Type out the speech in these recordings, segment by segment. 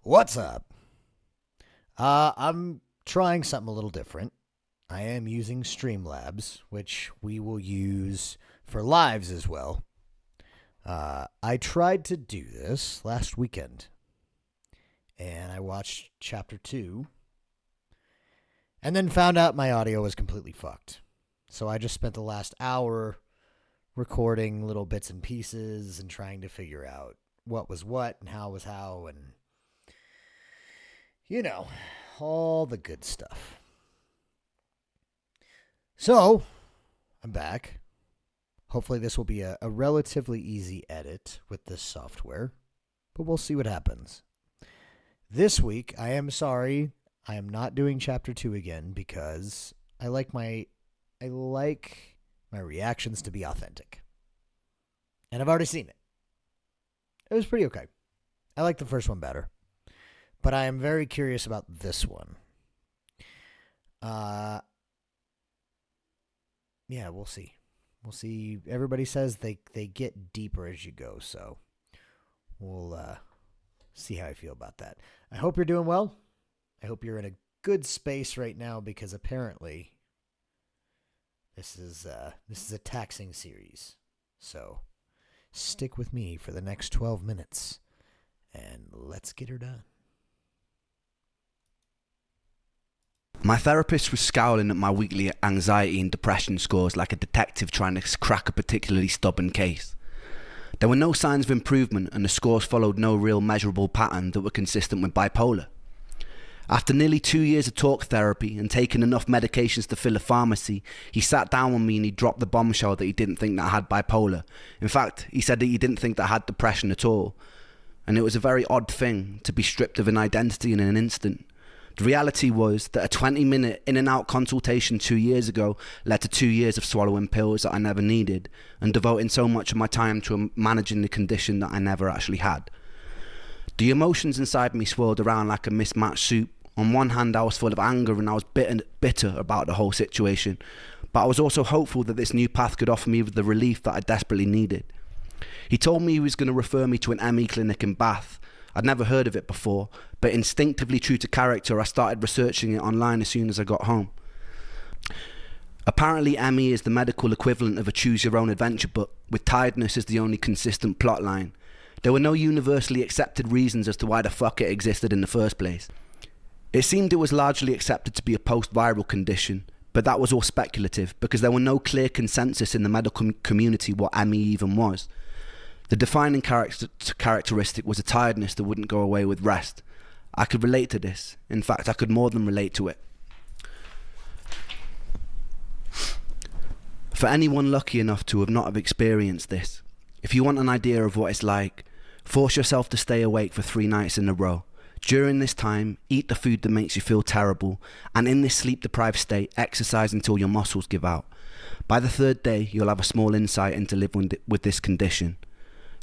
What's up? I'm trying something a little different. I am using Streamlabs, which we will use for lives as well. I tried to do this last weekend, and I watched Chapter 2, and then found out my audio was completely fucked. So I just spent the last hour recording little bits and pieces and trying to figure out what was what and how was how, and you know, all the good stuff. So, I'm back. Hopefully this will be a relatively easy edit with this software, but we'll see what happens. This week, I am sorry, I am not doing Chapter 2 again because I like my reactions to be authentic. And I've already seen it. It was pretty okay. I like the first one better. But I am very curious about this one. Yeah, we'll see. We'll see. Everybody says they get deeper as you go, so we'll see how I feel about that. I hope you're doing well. I hope you're in a good space right now because apparently this is a taxing series. So stick with me for the next 12 minutes and let's get her done. My therapist was scowling at my weekly anxiety and depression scores like a detective trying to crack a particularly stubborn case. There were no signs of improvement and the scores followed no real measurable pattern that were consistent with bipolar. After nearly 2 years of talk therapy and taking enough medications to fill a pharmacy, he sat down with me and he dropped the bombshell that he didn't think that I had bipolar. In fact, he said that he didn't think that I had depression at all. And it was a very odd thing to be stripped of an identity in an instant. The reality was that a 20-minute in and out consultation 2 years ago led to 2 years of swallowing pills that I never needed and devoting so much of my time to managing the condition that I never actually had. The emotions inside me swirled around like a mismatched soup. On one hand, I was full of anger and I was bitter about the whole situation, but I was also hopeful that this new path could offer me the relief that I desperately needed. He told me he was going to refer me to an ME clinic in Bath. I'd never heard of it before, but instinctively true to character, I started researching it online as soon as I got home. Apparently, ME is the medical equivalent of a choose-your-own-adventure book, with tiredness as the only consistent plotline. There were no universally accepted reasons as to why the fuck it existed in the first place. It seemed it was largely accepted to be a post-viral condition, but that was all speculative because there were no clear consensus in the medical community what ME even was. The defining characteristic was a tiredness that wouldn't go away with rest. I could relate to this. In fact, I could more than relate to it. For anyone lucky enough to have not have experienced this, if you want an idea of what it's like, force yourself to stay awake for 3 nights in a row. During this time, eat the food that makes you feel terrible, and in this sleep-deprived state, exercise until your muscles give out. By the 3rd day, you'll have a small insight into living with this condition.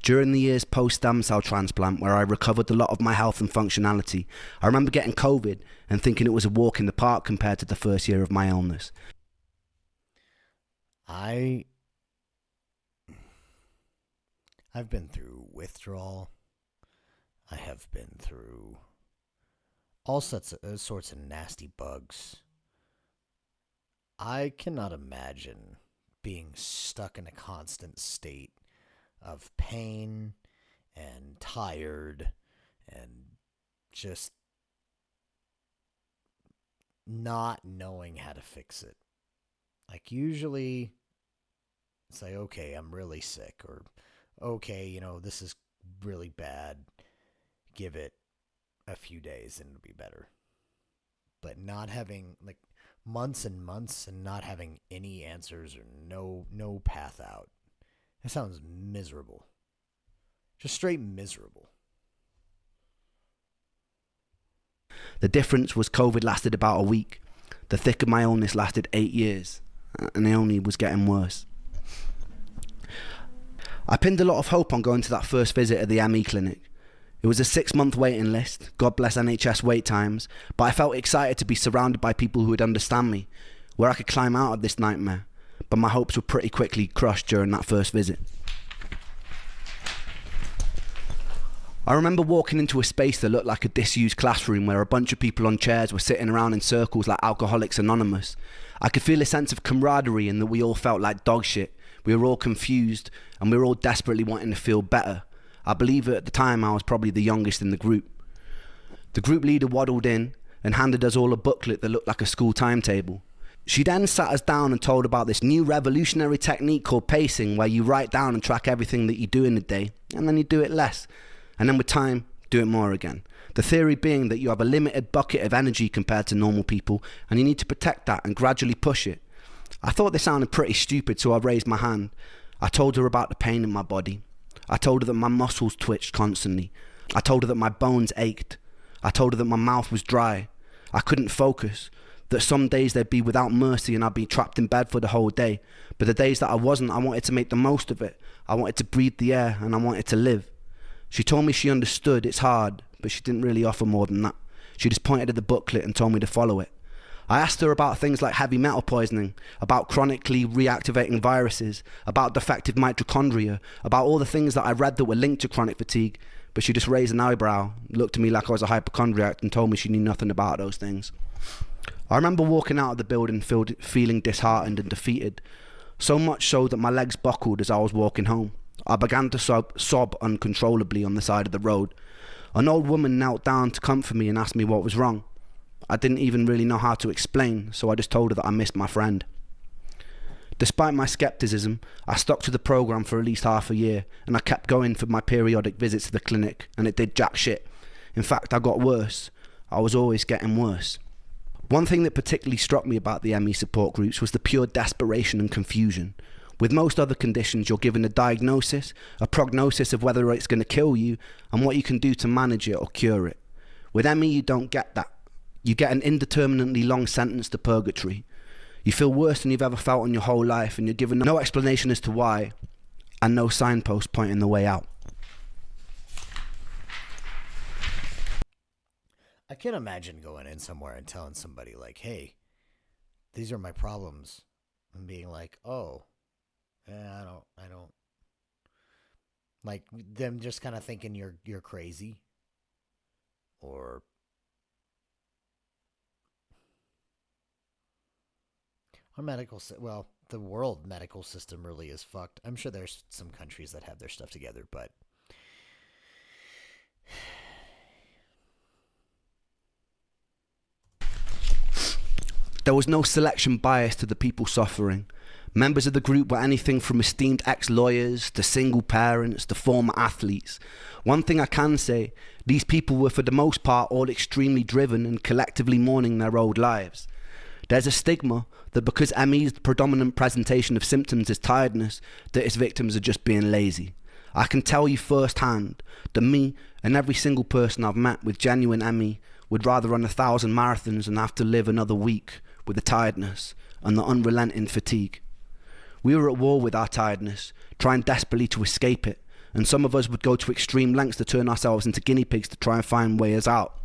During the years post-stem cell transplant, where I recovered a lot of my health and functionality, I remember getting COVID and thinking it was a walk in the park compared to the first year of my illness. I've been through withdrawal. I have been through all sorts of nasty bugs. I cannot imagine being stuck in a constant state of pain and tired and just not knowing how to fix it. Like usually it's like, okay, I'm really sick, or okay, this is really bad. Give it a few days and it'll be better. But not having like months and months and not having any answers or no path out. That sounds miserable. Just straight miserable. The difference was COVID lasted about a week. The thick of my illness lasted 8 years, and it only was getting worse. I pinned a lot of hope on going to that first visit at the ME clinic. It was a 6-month waiting list, God bless NHS wait times, but I felt excited to be surrounded by people who would understand me, where I could climb out of this nightmare. But my hopes were pretty quickly crushed during that first visit. I remember walking into a space that looked like a disused classroom where a bunch of people on chairs were sitting around in circles like Alcoholics Anonymous. I could feel a sense of camaraderie and that we all felt like dog shit. We were all confused and we were all desperately wanting to feel better. I believe at the time I was probably the youngest in the group. The group leader waddled in and handed us all a booklet that looked like a school timetable. She then sat us down and told about this new revolutionary technique called pacing, where you write down and track everything that you do in a day, and then you do it less. And then with time, do it more again. The theory being that you have a limited bucket of energy compared to normal people, and you need to protect that and gradually push it. I thought this sounded pretty stupid, so I raised my hand. I told her about the pain in my body. I told her that my muscles twitched constantly. I told her that my bones ached. I told her that my mouth was dry. I couldn't focus. That some days they'd be without mercy and I'd be trapped in bed for the whole day. But the days that I wasn't, I wanted to make the most of it. I wanted to breathe the air and I wanted to live. She told me she understood it's hard, but she didn't really offer more than that. She just pointed at the booklet and told me to follow it. I asked her about things like heavy metal poisoning, about chronically reactivating viruses, about defective mitochondria, about all the things that I read that were linked to chronic fatigue, but she just raised an eyebrow, looked at me like I was a hypochondriac and told me she knew nothing about those things. I remember walking out of the building feeling disheartened and defeated, so much so that my legs buckled as I was walking home. I began to sob uncontrollably on the side of the road. An old woman knelt down to comfort me and asked me what was wrong. I didn't even really know how to explain, so I just told her that I missed my friend. Despite my skepticism, I stuck to the program for at least half a year, and I kept going for my periodic visits to the clinic, and it did jack shit. In fact, I got worse. I was always getting worse. One thing that particularly struck me about the ME support groups was the pure desperation and confusion. With most other conditions, you're given a diagnosis, a prognosis of whether it's going to kill you, and what you can do to manage it or cure it. With ME, you don't get that. You get an indeterminately long sentence to purgatory. You feel worse than you've ever felt in your whole life, and you're given no explanation as to why, and no signpost pointing the way out. I can imagine going in somewhere and telling somebody like, hey, these are my problems. And being like, oh, I don't. Like them just kind of thinking you're crazy. Or the world medical system really is fucked. I'm sure there's some countries that have their stuff together, but there was no selection bias to the people suffering. Members of the group were anything from esteemed ex-lawyers to single parents to former athletes. One thing I can say, these people were for the most part all extremely driven and collectively mourning their old lives. There's a stigma that because ME's predominant presentation of symptoms is tiredness, that its victims are just being lazy. I can tell you firsthand that me and every single person I've met with genuine ME would rather run 1,000 marathons than have to live another week with the tiredness and the unrelenting fatigue. We were at war with our tiredness, trying desperately to escape it, and some of us would go to extreme lengths to turn ourselves into guinea pigs to try and find ways out.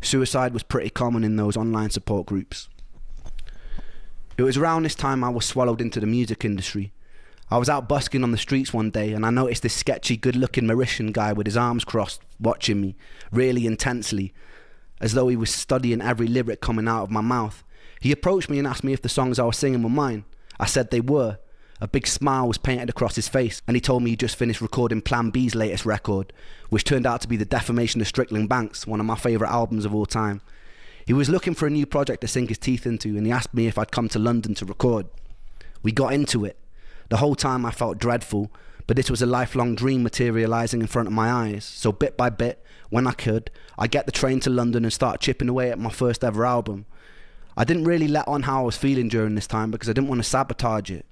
Suicide was pretty common in those online support groups. It was around this time I was swallowed into the music industry. I was out busking on the streets one day and I noticed this sketchy, good-looking Mauritian guy with his arms crossed watching me, really intensely, as though he was studying every lyric coming out of my mouth. He approached me and asked me if the songs I was singing were mine. I said they were. A big smile was painted across his face, and he told me he just finished recording Plan B's latest record, which turned out to be The Defamation of Strickland Banks, one of my favourite albums of all time. He was looking for a new project to sink his teeth into, and he asked me if I'd come to London to record. We got into it. The whole time I felt dreadful, but this was a lifelong dream materialising in front of my eyes, so bit by bit, when I could, I'd get the train to London and start chipping away at my first ever album. I didn't really let on how I was feeling during this time because I didn't want to sabotage it.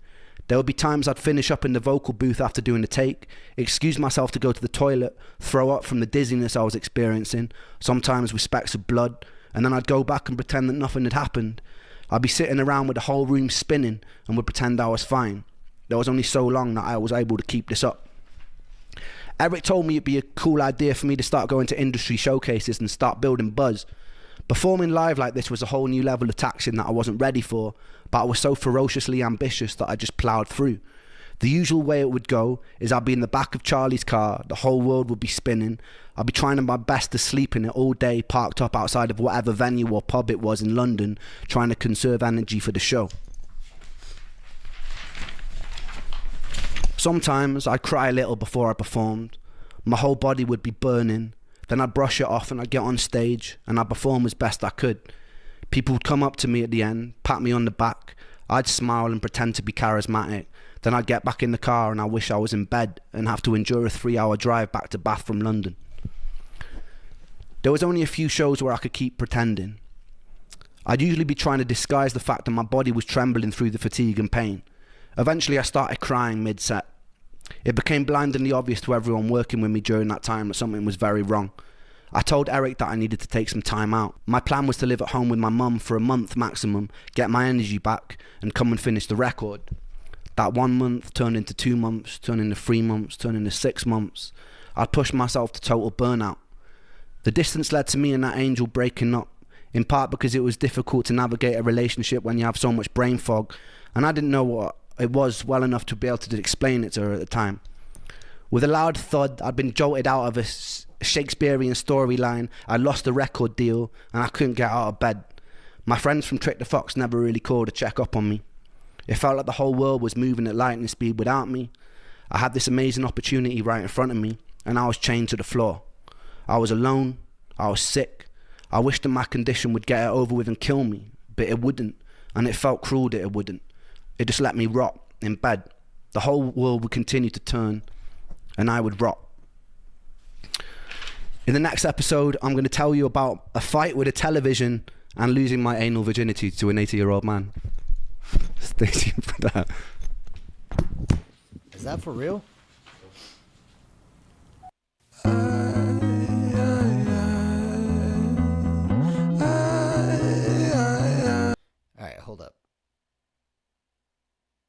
There would be times I'd finish up in the vocal booth after doing the take, excuse myself to go to the toilet, throw up from the dizziness I was experiencing, sometimes with specks of blood, and then I'd go back and pretend that nothing had happened. I'd be sitting around with the whole room spinning and would pretend I was fine. There was only so long that I was able to keep this up. Eric told me it'd be a cool idea for me to start going to industry showcases and start building buzz. Performing live like this was a whole new level of taxing that I wasn't ready for, but I was so ferociously ambitious that I just ploughed through. The usual way it would go is I'd be in the back of Charlie's car, the whole world would be spinning. I'd be trying my best to sleep in it all day, parked up outside of whatever venue or pub it was in London, trying to conserve energy for the show. Sometimes I'd cry a little before I performed. My whole body would be burning. Then I'd brush it off and I'd get on stage and I'd perform as best I could. People would come up to me at the end, pat me on the back. I'd smile and pretend to be charismatic. Then I'd get back in the car and I wish I was in bed and have to endure a 3-hour drive back to Bath from London. There was only a few shows where I could keep pretending. I'd usually be trying to disguise the fact that my body was trembling through the fatigue and pain. Eventually I started crying mid-set. It became blindingly obvious to everyone working with me during that time that something was very wrong. I told Eric that I needed to take some time out. My plan was to live at home with my mum for a month maximum, get my energy back and come and finish the record. That 1 month turned into 2 months, turned into 3 months, turned into 6 months. I'd pushed myself to total burnout. The distance led to me and that angel breaking up, in part because it was difficult to navigate a relationship when you have so much brain fog, and I didn't know what it was well enough to be able to explain it to her at the time. With a loud thud, I'd been jolted out of a Shakespearean storyline. I lost the record deal and I couldn't get out of bed. My friends from Trick the Fox never really called to check up on me. It felt like the whole world was moving at lightning speed without me. I had this amazing opportunity right in front of me and I was chained to the floor. I was alone, I was sick. I wished that my condition would get it over with and kill me, but it wouldn't, and it felt cruel that it wouldn't. It just let me rot in bed. The whole world would continue to turn and I would rot. In the next episode, I'm going to tell you about a fight with a television and losing my anal virginity to an 80-year-old man. Stay tuned for that. Is that for real? Alright, hold up.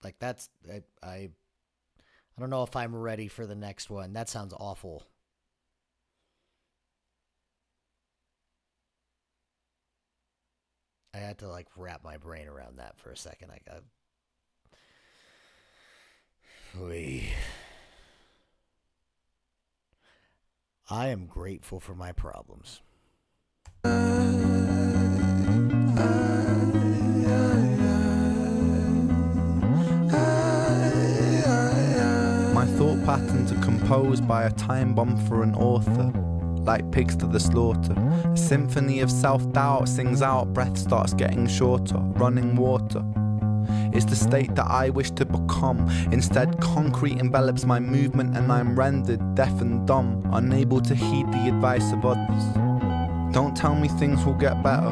Like that's I don't know if I'm ready for the next one. That sounds awful. I had to like wrap my brain around that for a second. I am grateful for my problems. My thought patterns are composed by a time bomb for an author, like pigs to the slaughter. A symphony of self-doubt sings out, breath starts getting shorter, running water. It's the state that I wish to become. Instead, concrete envelops my movement and I'm rendered deaf and dumb, unable to heed the advice of others. Don't tell me things will get better,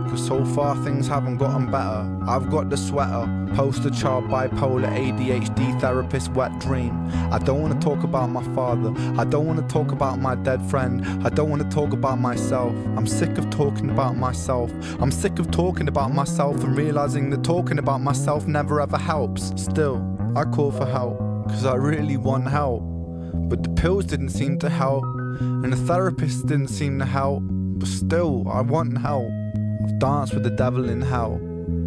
cause so far things haven't gotten better. I've got the sweater, poster child, bipolar, ADHD, therapist, wet dream. I don't want to talk about my father, I don't want to talk about my dead friend, I don't want to talk about myself. I'm sick of talking about myself. I'm sick of talking about myself and realizing that talking about myself never ever helps. Still, I call for help, cause I really want help. But the pills didn't seem to help, and the therapist didn't seem to help. But still, I want help. I've danced with the devil in hell.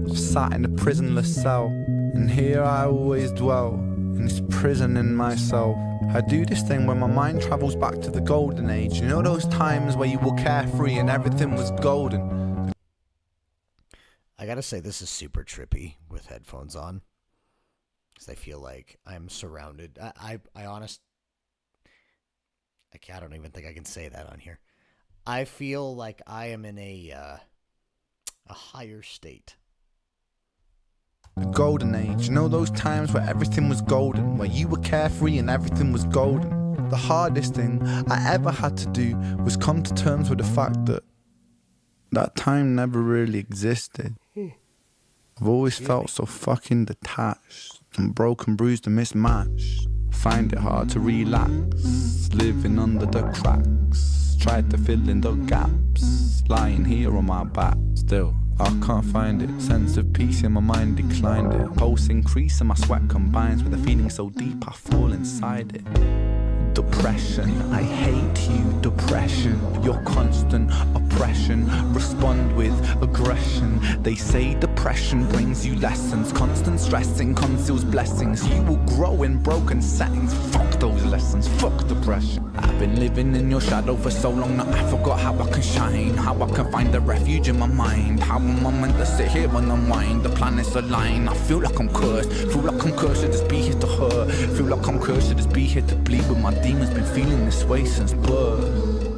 I've sat in a prisonless cell, and here I always dwell, in this prison in myself. I do this thing where my mind travels back to the golden age. You know those times where you were carefree and everything was golden? I gotta say, this is super trippy with headphones on, because I feel like I'm surrounded. I don't even think I can say that on here. I feel like I am in a higher state. The golden age. You know those times where everything was golden, where you were carefree and everything was golden? The hardest thing I ever had to do was come to terms with the fact that that time never really existed. I've always felt so fucking detached and broken, bruised and mismatched. Find it hard to relax, living under the cracks. Tried to fill in the gaps, lying here on my back. Still, I can't find it. Sense of peace in my mind declined it. Pulse increase and my sweat combines with a feeling so deep I fall inside it. Depression, I hate you, depression. Your constant oppression, respond with aggression. They say depression Depression brings you lessons. Constant stressing conceals blessings. You will grow in broken settings. Fuck those lessons, fuck depression. I've been living in your shadow for so long that I forgot how I can shine. How I can find a refuge in my mind. How am I meant to sit here and unwind? The planets align. I feel like I'm cursed. Feel like I'm cursed to just be here to hurt. Feel like I'm cursed to just be here to bleed. But my demons been feeling this way since birth.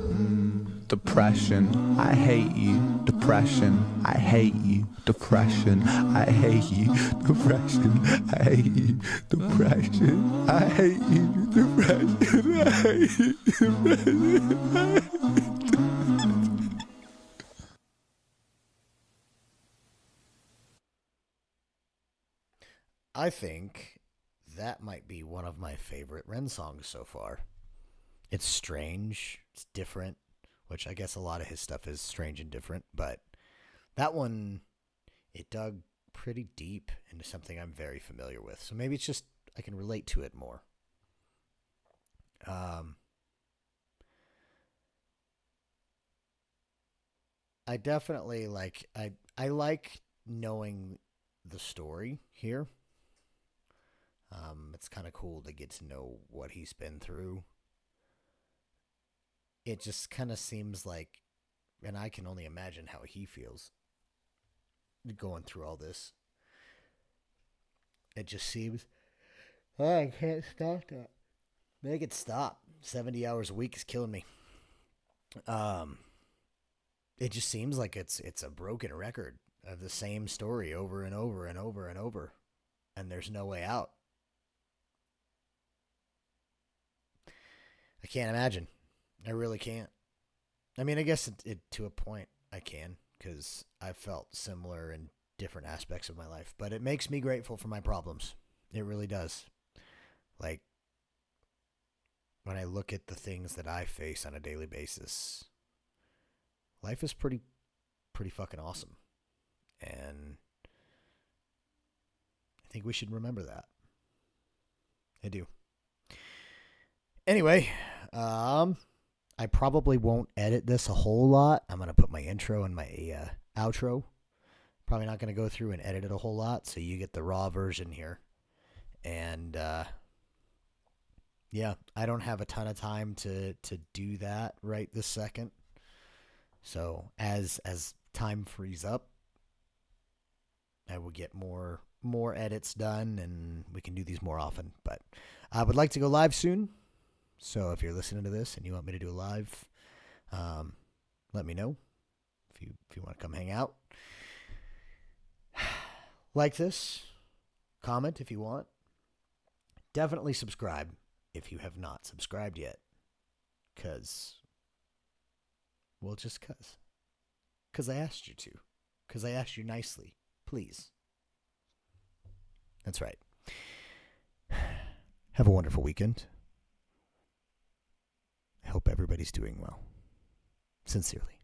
Depression, I hate you. Depression, I hate you. Depression, I hate you. Depression, I hate you. Depression, I hate you. Depression, I hate you. Depression, I hate you. I think that might be one of my favorite Ren songs so far. It's strange, it's different, which I guess a lot of his stuff is strange and different, but that one, it dug pretty deep into something I'm very familiar with. So maybe it's just I can relate to it more. I definitely I like knowing the story here. It's kind of cool to get to know what he's been through. It just kind of seems like, and I can only imagine how he feels going through all this. It just seems, oh, I can't stop that. Make it stop. 70 hours a week is killing me. It just seems like it's a broken record of the same story over and over and over and over, and there's no way out. I can't imagine. I really can't. I mean, I guess it to a point I can, because I've felt similar in different aspects of my life, but it makes me grateful for my problems. It really does. Like, when I look at the things that I face on a daily basis, life is pretty fucking awesome. And I think we should remember that. I do. Anyway, I probably won't edit this a whole lot. I'm going to put my intro and my outro. Probably not going to go through and edit it a whole lot, so you get the raw version here. And yeah, I don't have a ton of time to do that right this second. So as time frees up, I will get more edits done, and we can do these more often. But I would like to go live soon. So if you're listening to this and you want me to do a live, let me know if you want to come hang out. Like this, comment if you want. Definitely subscribe if you have not subscribed yet. Because I asked you to. Because I asked you nicely. Please. That's right. Have a wonderful weekend. I hope everybody's doing well. Sincerely.